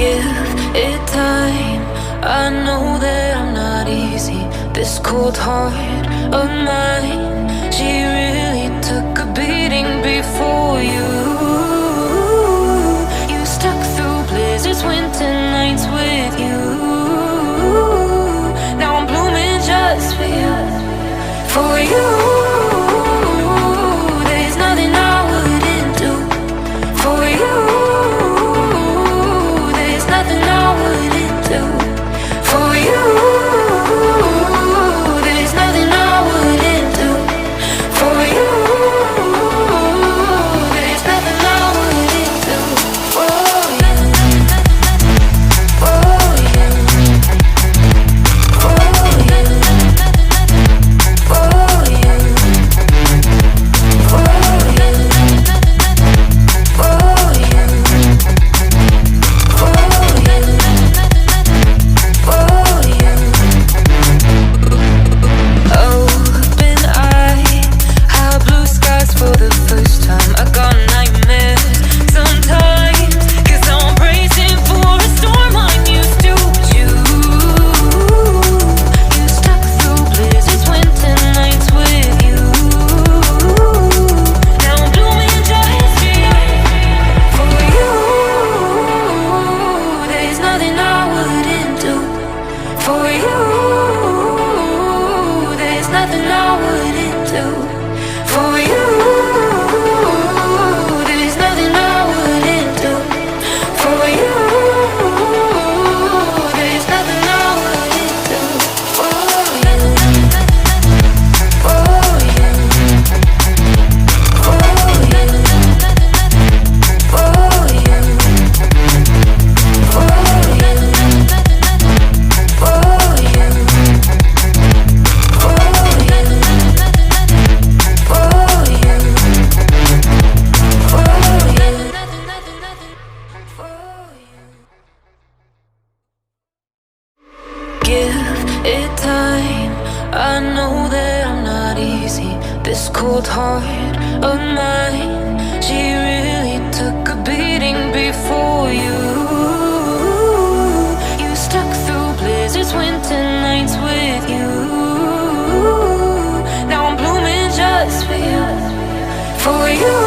Give it time. I know that I'm not easy. This cold heart of mine, she really took a beating before you. You stuck through blizzards, winter nights with you. Now I'm blooming just for you, for you. There's nothing I wouldn't do for you. Nothing I wouldn't do for you. There's nothing I wouldn't do for you. There's nothing I wouldn't do for you. For you. For you. For you. For you. For you. For the first time, I got nightmares sometimes, 'cause I'm bracing for a storm I'm used to. You stuck through blizzards, winter nights with you. Now I'm blooming just for you. There's nothing I wouldn't do for you. There's nothing I wouldn't do for you. There's nothing I wouldn't do for you. There's nothing I wouldn't do for you. For you. For you. For you. For you. For you. Give it time. I know that I'm not easy. This cold heart of mine, she really took a beating before you. You stuck through blizzards, winter nights with you. Now I'm blooming just for you, for you.